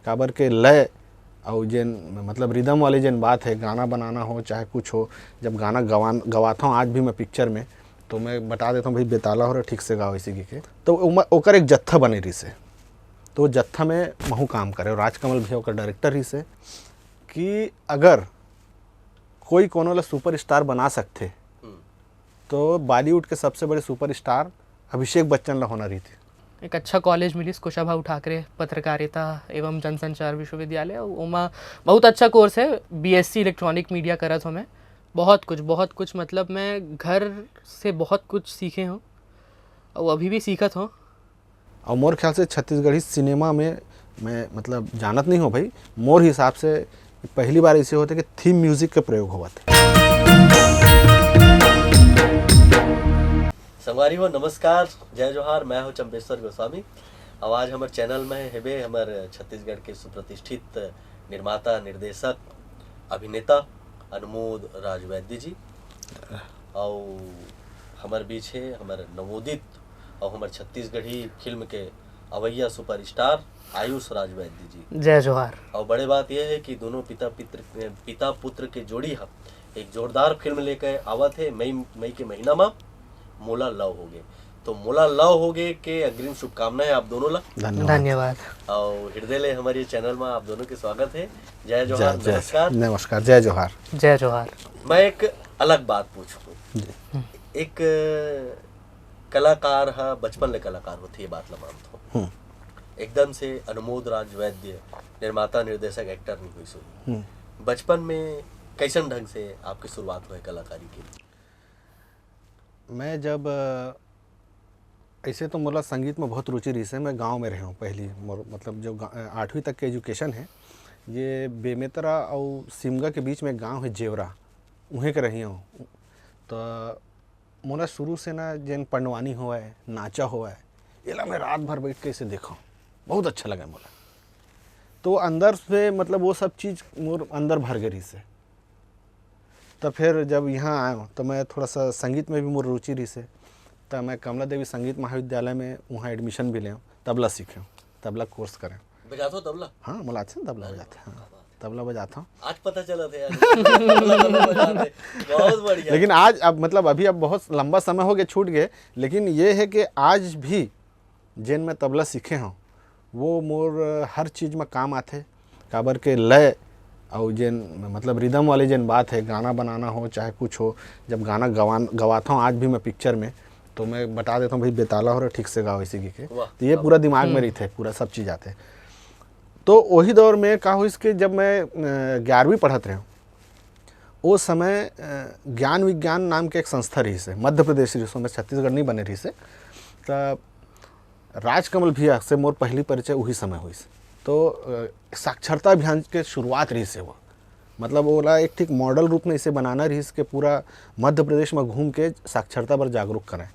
काबर के लय और जेन मतलब रिदम वाले जेन बात है, गाना बनाना हो चाहे कुछ हो, जब गाना गवाता हूँ आज भी मैं पिक्चर में, तो मैं बता देता हूँ भाई बेताला हो रहा ठीक से गाओ इसी के, तो ओकर एक जत्था बने रही से, तो वो जत्था में महू काम करे और राजकमल भैया ओकर डायरेक्टर ही से कि अगर कोई कोनो ला सुपर स्टार बना सकते तो बॉलीवुड के सबसे बड़े सुपर स्टार अभिषेक बच्चन ला होना रही थी। एक अच्छा कॉलेज मिली कुशाभाऊ ठाकरे पत्रकारिता एवं जनसंचार विश्वविद्यालय, ओमा बहुत अच्छा कोर्स है, बीएससी इलेक्ट्रॉनिक मीडिया करत हूँ मैं। बहुत कुछ मतलब मैं घर से बहुत कुछ सीखे हूँ और अभी भी सीखत हूँ। और मोर ख्याल से छत्तीसगढ़ी सिनेमा में मैं मतलब जानत नहीं हो भाई, मोर हिसाब से पहली बार ऐसे होते कि थीम म्यूजिक के प्रयोग हुआ थे। संगवारी हो नमस्कार, जय जोहार। मैं हूँ चंपेश्वर गोस्वामी। अब आज हमारे चैनल में हेबे हमारे छत्तीसगढ़ के सुप्रतिष्ठित निर्माता, निर्देशक, अभिनेता अनुमोद राज वैद्य जी, और हमारे बीच है हमारे नवोदित और हमारे छत्तीसगढ़ी फिल्म के अवैया सुपरस्टार आयुष राज वैद्य जी। जय जोहार। और बड़े बात यह है कि दोनों पिता पुत्र के जोड़ी है एक जोरदार फिल्म लेकर आवत है मई के महीना में मोला लव हो गए। तो मोला लव हो गए के अग्रिम शुभकामनाएं आप दोनों ला। धन्यवाद। और हृदय ले हमारे चैनल में आप दोनों के स्वागत है। जय जोहार। नमस्कार। नमस्कार, जय जोहार। जय जोहार। मैं एक अलग बात पूछूं। एक कलाकार है, बचपन ले कलाकार होती है, बात ला मानता हूँ। एकदम से अनुमोद राज वैद्य निर्माता, निर्देशक, एक्टर नहीं हुई सो। बचपन में कैसन ढंग से आपकी शुरुआत हुई कलाकारी की? मैं जब ऐसे तो मोला संगीत में बहुत रुचि रही से, मैं गांव में रहा हूँ पहली, मतलब जो 8वीं तक के एजुकेशन है ये बेमेतरा और सिमगा के बीच में गांव है जेवरा, वहीं के रही हूँ। तो मोला शुरू से ना जैन पंडवानी हुआ है, नाचा हुआ है, ये मैं रात भर बैठ के इसे देखा, बहुत अच्छा लगा मोला। तो अंदर से मतलब वो सब चीज़ मोर अंदर भर गई से। तो फिर जब यहाँ आया तो मैं थोड़ा सा संगीत में भी मोर रुचि रही से, तो मैं कमला देवी संगीत महाविद्यालय में वहाँ एडमिशन भी ले, तबला सीखे, तबला कोर्स करें। बजाते हो तबला? हाँ, मोला अच्छा तबला बजाते हैं। हाँ, तबला बजाता हूँ। आज पता चला था यार। बहुत बढ़िया। लेकिन आज अब मतलब अभी अब बहुत लंबा समय हो गया, छूट गए, लेकिन ये है कि आज भी जिन मैं तबला सीखे हूँ वो मोर हर चीज़ में काम आते, काबर के लय और जेन मतलब रिदम वाले जेन बात है, गाना बनाना हो चाहे कुछ हो, जब गाना गवाता हूँ आज भी मैं पिक्चर में, तो मैं बता देता हूँ भाई बेताला हो रहा ठीक से गाओ इसी के, तो ये पूरा दिमाग में रही थे, पूरा सब चीज़ आते। तो वही दौर में का हो इसके, जब मैं 11वीं पढ़त रहा हूँ उस समय ज्ञान विज्ञान नाम के एक संस्था रही से, मध्य प्रदेश रही में, छत्तीसगढ़ नहीं बने रही से। तो राजकमल भैया से मोर पहली परिचय वही समय हुई से। तो साक्षरता अभियान के शुरुआत रही से वो, मतलब वो एक ठीक मॉडल रूप में इसे बनाना रही के पूरा मध्य प्रदेश में घूम के साक्षरता पर जागरूक करें।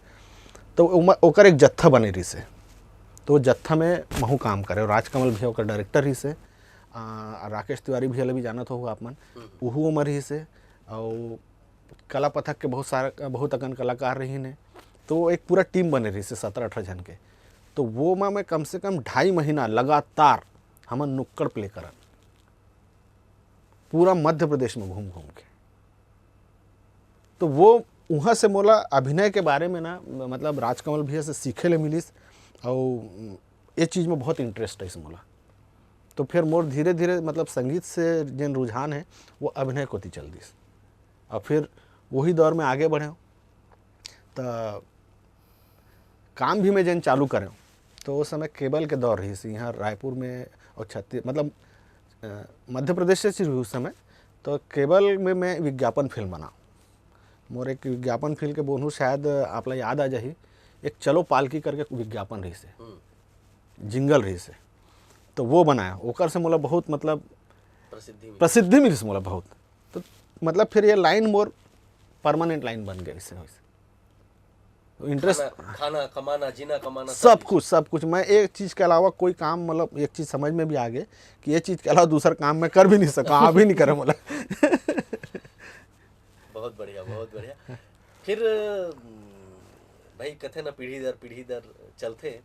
तो ओकर एक जत्था बने रही से, तो जत्था में महू काम करे और राजकमल भैया ओकर डायरेक्टर ही से, राकेश तिवारी भैया भी जाना होगा आप मन, वहू उमर ही से, और कला पथक के बहुत अगन कलाकार रही ने। तो एक पूरा टीम बने रही से 17-18 जन के। तो वो मैं कम से कम 2.5 महीना लगातार हम नुक्कड़ प्ले करन पूरा मध्य प्रदेश में घूम के। तो वो वहाँ से मोला अभिनय के बारे में ना मतलब राजकमल भैया से सीखे ले मिलिस, और ये चीज़ में बहुत इंटरेस्ट है इस मोला। तो फिर मोर धीरे धीरे मतलब संगीत से जिन रुझान है वो अभिनय को चल दिस, और फिर वही दौर में आगे बढ़े। तो काम भी मैं जिन चालू करें तो उस समय केबल के दौर रही थी यहाँ रायपुर में और मतलब मध्य प्रदेश से सिर्फ उस समय। तो केबल में मैं विज्ञापन फिल्म बना, मोर एक विज्ञापन फिल्म के बोनू शायद आप ला याद आ जाही, एक चलो पालकी करके विज्ञापन रही से, जिंगल रही से। तो वो बनाया, ओकर से मोला बहुत मतलब प्रसिद्धि मिली से मोला बहुत। तो मतलब फिर ये लाइन मोर परमानेंट लाइन बन गई से। इंटरेस्ट खाना कमाना, जीना कमाना, सब कुछ। मैं एक चीज़ के अलावा कोई काम मतलब एक चीज़ समझ में भी आ गए कि ये चीज़ के अलावा दूसरा काम मैं कर भी नहीं सका, अभी नहीं करे मोला। बहुत बढ़िया। फिर भाई कथे ना पीढ़ी दर चलते,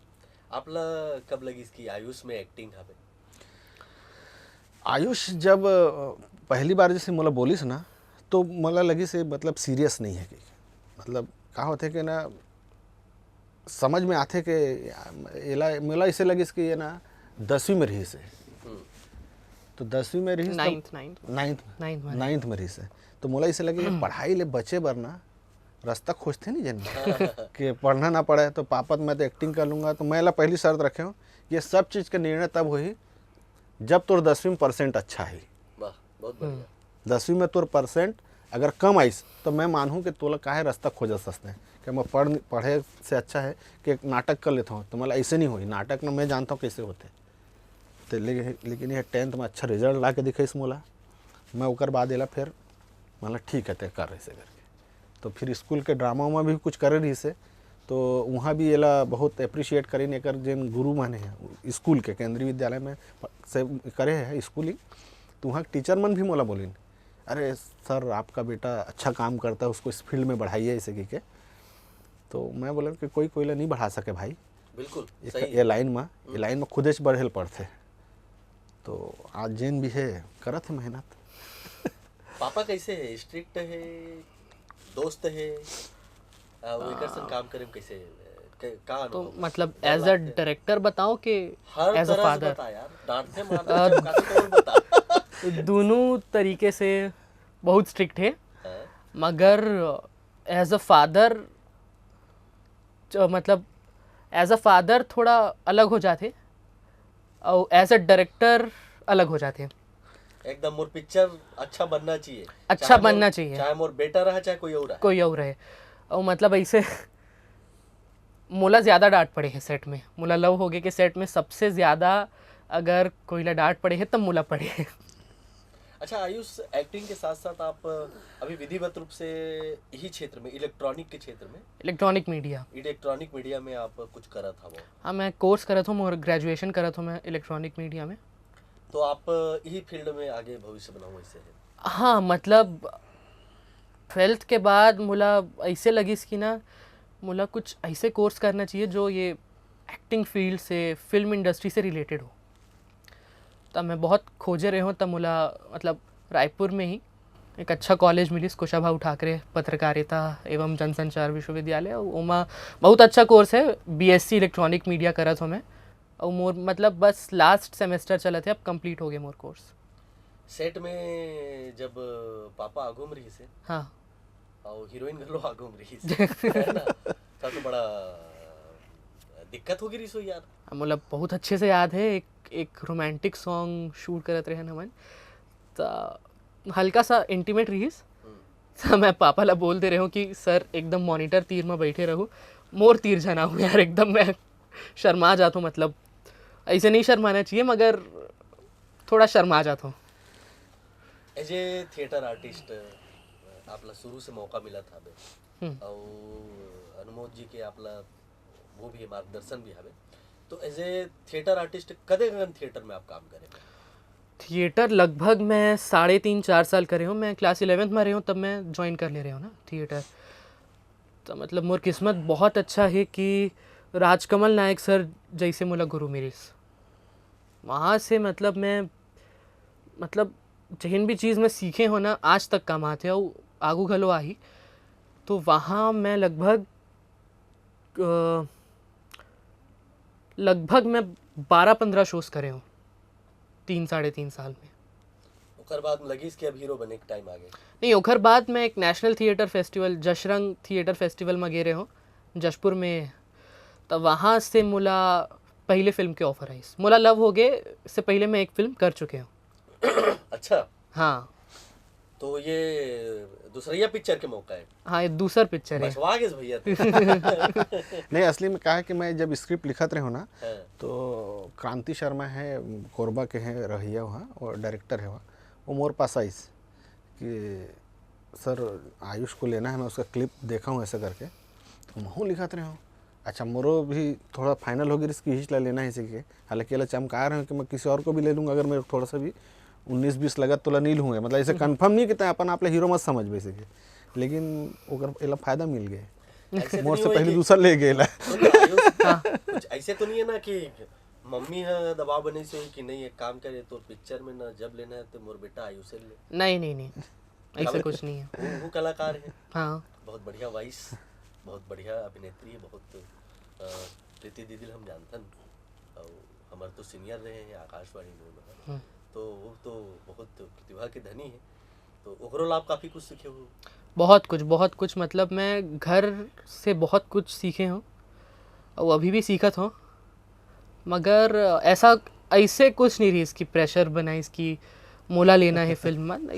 आपला कब लगी इसकी आयुष में एक्टिंग हवे? आयुष जब पहली बार जैसे मोला बोलिस ना तो मोला लगी से मतलब सीरियस नहीं है कि मतलब का होते कि ना समझ में आते कि एला मोला ऐसे लगिस कि ये ना 10वीं में रही से तो 10वीं में रही नाइन्थ में रही से तो मोला ऐसे लगे कि पढ़ाई ले बचे बर ना रास्ता खोजते नहीं जन कि पढ़ना ना पड़े तो पापा मैं तो एक्टिंग कर लूँगा तो मैं ला पहली शर्त रखे हूँ ये सब चीज़ का निर्णय तब हुई जब तोर 10वीं में परसेंट अच्छा है। वाह, बहुत बढ़िया। 10वीं में तोर परसेंट अगर कम आइस तो मैं मानूँ कि तोला काहे रास्ता खोज सकते हैं कि मैं पढ़े से अच्छा है कि एक नाटक कर लेता हूँ तो मतलब ऐसे नहीं हुई नाटक में मैं जानता हूँ कैसे होते तो लेकिन ये 10th में अच्छा रिजल्ट ला के दिखाइस मोला मैं ओकर बाद एला फिर मतलब ठीक है ते कर रहे से करके तो फिर स्कूल के ड्रामा में भी कुछ करे रही से तो वहाँ भी एला बहुत अप्रिशिएट करीन एकर जिन गुरु माने हैं स्कूल के केंद्रीय विद्यालय में से करे है स्कूलिंग तो वहाँ टीचर मन भी मोला बोलिन अरे सर आपका बेटा अच्छा काम करता है उसको इस फील्ड में बढ़ाइए ऐसे की के तो मैं बोला कि कोई ला नहीं बढ़ा सके भाई बिल्कुल ये लाइन में खुदे से बढ़े पड़ते तो आज जिन भी है करत है मेहनत। पापा कैसे है? स्ट्रिक्ट है, दोस्त है, वो एकर संग काम करे में कैसे का तो अनुभव? मतलब एज अ डायरेक्टर बताओ कि हर एज अ तरह से फादर बता यार, डांटते मारते चमकाते तो बता। दोनों तरीके से बहुत स्ट्रिक्ट है हाँ, मगर एज अ फादर मतलब एज अ फादर थोड़ा अलग हो जाते और एज अ डायरेक्टर अलग हो जाते। एकदम मोर पिक्चर अच्छा बनना चाहिए, अच्छा चाहे बनना मोर- चाहिए। चाहे मोर बेटा रहा चाहे कोई और रहा। कोई और रहे और मतलब ऐसे मोला ज़्यादा डांट पड़े है सेट में। मोला लव हो गया कि सेट में सबसे ज़्यादा अगर कोई ला डांट पड़े है तब मोला पड़े है। अच्छा आयुष, एक्टिंग के साथ साथ आप अभी विधिवत रूप से यही क्षेत्र में, इलेक्ट्रॉनिक के क्षेत्र में, इलेक्ट्रॉनिक मीडिया में आप कुछ करा था वो, हाँ मैं कोर्स करा था और ग्रेजुएशन करा था मैं इलेक्ट्रॉनिक मीडिया में। तो आप यही फील्ड में आगे भविष्य बनाओ ऐसे है? हाँ मतलब 12th के बाद मोला ऐसे लगी कि ना मोला कुछ ऐसे कोर्स करना चाहिए जो ये एक्टिंग फील्ड से फिल्म इंडस्ट्री से रिलेटेड हो। तब मैं बहुत खोजे रहे हूँ तब मोला मतलब रायपुर में ही एक अच्छा कॉलेज मिली कुशाभाऊ ठाकरे पत्रकारिता एवं जनसंचार विश्वविद्यालय ओमा बहुत अच्छा कोर्स है बीएससी इलेक्ट्रॉनिक मीडिया करत हो मैं और मोर मतलब बस लास्ट सेमेस्टर चला थे अब कंप्लीट हो गए मोर कोर्स। सेट में जब पापा आगुम रही से हाँ और हीरोइन घलो आगुम रही से है ना, तब तो बड़ा दिक्कत होगी रही सो यार। मतलब बहुत अच्छे से याद है एक रोमांटिक सॉन्ग शूट करत रहे हमन तो हल्का सा इंटीमेट रहीस तो मैं पापा ला बोल दे रहे हूँ कि सर एकदम मॉनिटर तीर में बैठे रहूँ मोर तीर जना हूँ यार एकदम मैं शर्मा जाता हूँ। मतलब ऐसे नहीं शर्माना चाहिए मगर थोड़ा शर्मा जाता हूँ। एज ए थिएटर आर्टिस्ट आपला शुरू से मौका मिला था बे और अनुमोद जी के आपला वो भी मार्गदर्शन भी हवे, तो एज ए थिएटर आर्टिस्ट कदे गन थिएटर में आप काम करे? थिएटर लगभग मैं 3.5-4 साल करे हूँ। मैं क्लास 11th में रही हूँ तब मैं ज्वाइन कर ले रही हूँ ना थिएटर। तो मतलब मोर किस्मत बहुत अच्छा है कि राजकमल नायक सर जैसे मोला गुरु मिलिस वहाँ से मतलब मैं मतलब जिन भी चीज़ मैं सीखे हो ना आज तक काम आते और आगू घलो आई। तो वहाँ मैं लगभग मैं 12-15 शोज करे हूँ 3-3.5 साल में। ओकर बाद लगिस कि अब हीरो बने के टाइम आ गए? नहीं ओकर बाद मैं एक नेशनल थिएटर फेस्टिवल जशरंग थिएटर फेस्टिवल में गए रहे हूँ जशपुर में। तो वहाँ से मोला पहले फिल्म के ऑफर आई। मोला लव हो गए से पहले मैं एक फिल्म कर चुके हूँ। अच्छा हाँ तो ये दूसरा पिक्चर के मौका है? हाँ ये दूसरा पिक्चर है। बचवा गए भैया तो। नहीं असली में कहा है कि मैं जब स्क्रिप्ट लिखत रहे हो ना हाँ। तो क्रांति शर्मा है कोरबा के हैं रहिया वहाँ और डायरेक्टर है वहाँ वो मोर पास आइस कि सर आयुष को लेना है मैं उसका क्लिप देखा हूँ ऐसा करके तो मैं लिखत रहे हूँ। अच्छा मोरो भी थोड़ा फाइनल हो गया इसकी हिस्सा लेना है इसी के हालांकि अला चमका रहे हैं कि मैं किसी और को भी ले लूँगा अगर मेरे थोड़ा सा भी 19-20 लगा तो नहीं लूँगा मतलब ऐसे कंफर्म नहीं कि अपन आप हीरो मत समझ बेसिकली लेकिन ओकर एला फायदा मिल गए ऐसे तो मोर नहीं से हुआ पहले कि- दूसरा ले गए सुन लो, आयुष, कुछ ऐसे तो नहीं है ना कि मम्मी है दबाव बने से कि नहीं एक काम करे तो पिक्चर में ना जब लेना है तो मोर बेटा आयुष से ले। नहीं नहीं नहीं, ऐसा कुछ नहीं है। वो कलाकार है, हाँ बहुत बढ़िया वॉइस, बहुत बढ़िया अभिनेत्री है, बहुत प्रीति दीदी हम जानथन और हमारे तो सीनियर रहे हैं आकाशवाणी में, तो वो तो बहुत प्रतिभा के धनी है, तो ओवरऑल आप काफ़ी कुछ सीखे हो। बहुत कुछ मतलब मैं घर से बहुत कुछ सीखे हूँ और अभी भी सीखत हूँ, मगर ऐसे कुछ नहीं रही इसकी प्रेशर बना इसकी मोला लेना है फिल्म में,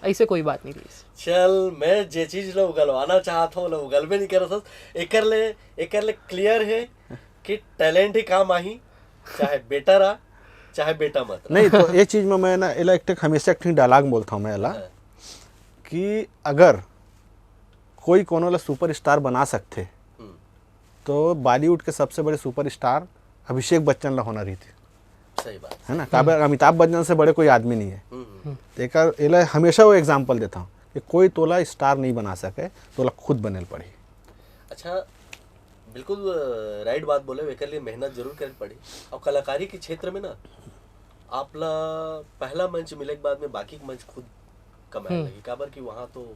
ऐसे कोई बात नहीं रही। चल मैं जे चीज ला उगलवाना चाहता हूँ ला उगलबे नहीं कर रहा, एकर ले क्लियर है कि टैलेंट ही काम आही, चाहे बेटा रहा चाहे बेटा मत रहा। नहीं तो ये चीज़ में मैं ना एला एक हमेशा एक डायलॉग बोलता हूँ मैं एला कि अगर कोई कोनो ला सुपर स्टार बना सकते तो बॉलीवुड के सबसे बड़े सुपर स्टार अभिषेक बच्चन ला होना रही थी। सही बात है ना, काबर अमिताभ बच्चन से बड़े कोई आदमी नहीं है। तो एकर एला हमेशा वो एग्जाम्पल देता हूँ कि कोई तोला स्टार नहीं बना सके, तोला खुद बनेल पड़ी। अच्छा बिल्कुल राइट बात बोले, एकर लिए मेहनत जरूर करे पड़ी। और कलाकारी के क्षेत्र में ना आपला पहला मंच मिले के बाद में बाकी मंच खुद कमाने लगी, काबर कि वहाँ तो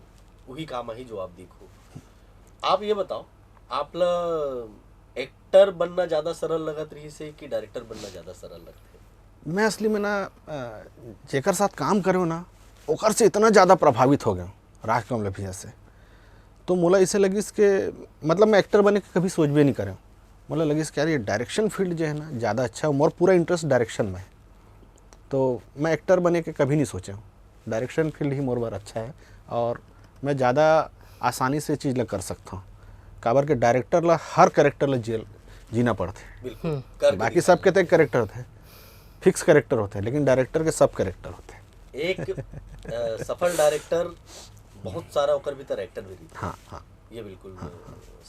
वही काम है जो आप देखो। आप ये बताओ आपला एक्टर बनना ज़्यादा सरल लगत रही से कि डायरेक्टर बनना ज़्यादा सरल लगते? मैं असली में ना जेकर साथ काम करो ना ओकर से इतना ज़्यादा प्रभावित हो गया राजकमल भैया से, तो मोला इसे लगी कि मतलब मैं एक्टर बने के कभी सोच भी नहीं करे। मोला लगी कि यार ये डायरेक्शन फील्ड जो है ना ज़्यादा अच्छा है, मोर पूरा इंटरेस्ट डायरेक्शन में है, तो मैं एक्टर बने के कभी नहीं सोचा हूँ। डायरेक्शन फील्ड ही मोर बार अच्छा है और मैं ज़्यादा आसानी से चीज़ ला कर सकता हूँ, काबर के डायरेक्टर ला हर कैरेक्टर ला जीना पड़ते। बिल्कुल बाकी सब के तो कैरेक्टर होते हैं, फिक्स कैरेक्टर होते हैं, लेकिन डायरेक्टर के सब कैरेक्टर होते हैं। एक सफल डायरेक्टर बहुत सारा ओकर भीतर एक्टर भी रहता। हाँ हाँ ये बिल्कुल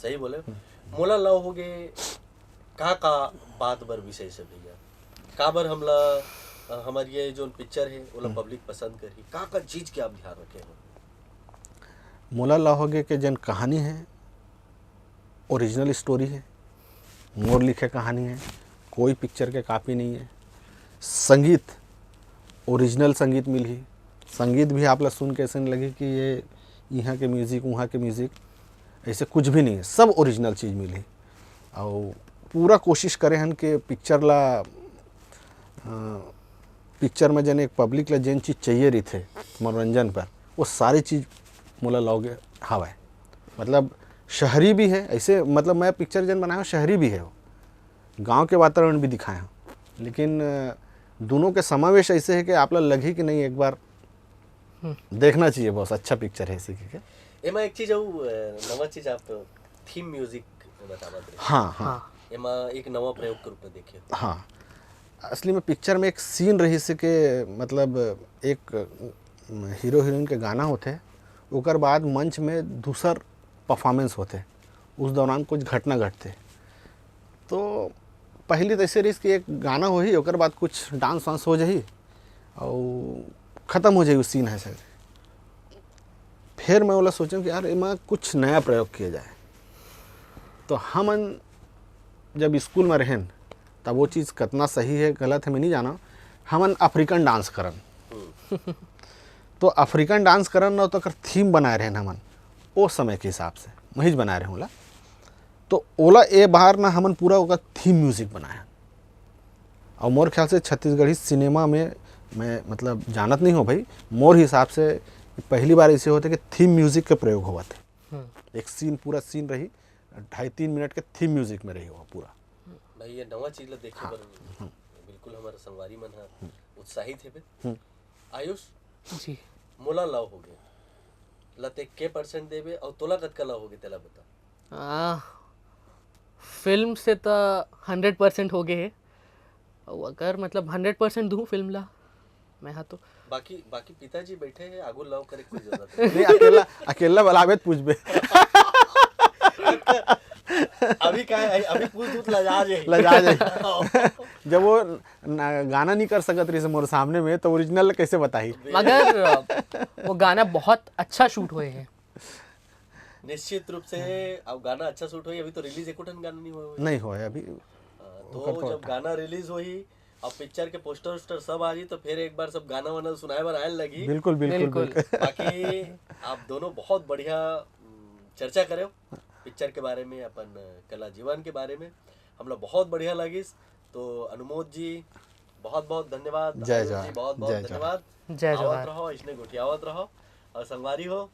सही बोले। मोला लव हो गए का बात बर विषय से भैया, का बर हमला हमारी ये जो पिक्चर है वो पब्लिक पसंद करी, का चीज के आप ध्यान रखे हो? मोला लाहोगे के जन कहानी है ओरिजिनल स्टोरी है, मोर लिखे कहानी है, कोई पिक्चर के कॉपी नहीं है। संगीत ओरिजिनल संगीत मिली, संगीत भी आप ला सुन के ऐसे नहीं लगे कि ये यहाँ के म्यूज़िक वहाँ के म्यूज़िक, ऐसे कुछ भी नहीं है, सब ओरिजिनल चीज़ मिली। और पूरा कोशिश करे हन कि पिक्चर में जन एक पब्लिक ला जन चीज़ चाहिए रही थे मनोरंजन पर, वो सारी चीज़ मोला लाओगे हवा है। मतलब शहरी भी है ऐसे, मतलब मैं पिक्चर जन बनाया हूँ शहरी भी है, वो गांव के वातावरण भी दिखाए हूँ, लेकिन दोनों के समावेश ऐसे है कि आप लोग लगी कि नहीं एक बार देखना चाहिए, बहुत अच्छा पिक्चर है इसी के। एमा एक चीज नवा चीज आप थीम म्यूजिक बता रहे। हाँ हाँ एमा एक नवा प्रयोग के रूप में देखे। हाँ असली में पिक्चर में एक सीन रही से कि मतलब एक हीरो हीरोइन के गाना होते, उकर बाद मंच में दूसर परफॉर्मेंस होते, उस दौरान कुछ घटना घटते। तो पहली तो ऐसे रही कि एक गाना हो ही, ओकर बाद कुछ डांस वांस हो जाही और ख़त्म हो जाए उस सीन है सर। फिर मैं बोला सोचा कि यार इमा कुछ नया प्रयोग किया जाए। तो हम जब स्कूल में रहें तब वो चीज़ कितना सही है गलत है मैं नहीं जाना, हमन अफ्रीकन डांस करन तो अफ्रीकन डांस करन ना तो अगर थीम बनाए रहे हमन वो समय के हिसाब से वही बनाए रहे होला। तो ओला ए बाहर ना हमन पूरा ओका थीम म्यूजिक बनाया। और मोर ख्याल से छत्तीसगढ़ी सिनेमा में मैं मतलब जानत नहीं हो भाई, मोर हिसाब से पहली बार ऐसे होते कि थीम म्यूजिक के प्रयोग हुआ थे। एक सीन पूरा सीन रही 2.5-3 मिनट के थीम म्यूजिक में रही हुआ पूरा। भाई ये नवा चीज ला देखे पर बिल्कुल हमारा संगवारी मन है उत्साहित है। आयुष जी मोला लव हो गए लते के % देबे और तोला कतका लव हो गए तेला बता। फिल्म से तो 100% हो गए है, और अगर मतलब 100% दूँ फिल्म ला मैं हाँ तो बाकी पिताजी बैठे हैं आगू लव करे कोई जरूरत नहीं, अकेला बलाबेत पूछबे अभी क्या है अभी पूछ दूत लजा जाए जब वो गाना नहीं कर सकत रही मोर सामने में तो ओरिजिनल कैसे बताई। मगर वो गाना बहुत अच्छा शूट हुए हैं। निश्चित रूप से अब गाना अच्छा शूट हुई। अभी तो रिलीज एक गाना नहीं हुआ नहीं हुआ है अभी, तो जब गाना रिलीज हुई अब पिक्चर के पोस्टर वोस्टर सब आ गई तो फिर एक बार सब गाना वाना सुनाए बार आने लगी। बिल्कुल बिल्कुल बिल्कुल। बाकी आप दोनों बहुत बढ़िया चर्चा करे पिक्चर के बारे में, अपन कला जीवन के बारे में, हम लोग बहुत बढ़िया लगिस। तो अनुमोद जी बहुत बहुत धन्यवाद, जय आयुष जवाहर, जी बहुत बहुत जय धन्यवाद। जय आवत जवाहर। रहो, इसने गुठियावत रहो और संगवारी हो,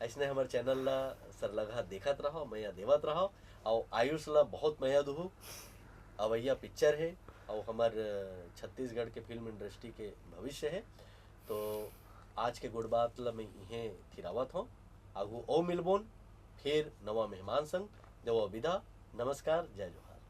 इसने हमारे चैनल ला सरलगा देखत रहो, मैया देवत रहो। और आयुष ला बहुत मैया दुहू, अवैया पिक्चर है और हमार छत्तीसगढ़ के फिल्म इंडस्ट्री के भविष्य है। तो आज के गुड़ बात ला मैं इहें थिरावत हूँ, आगू ओ मिलबोन फिर नवा मेहमान संग, जब विदा, नमस्कार, जय जोहार।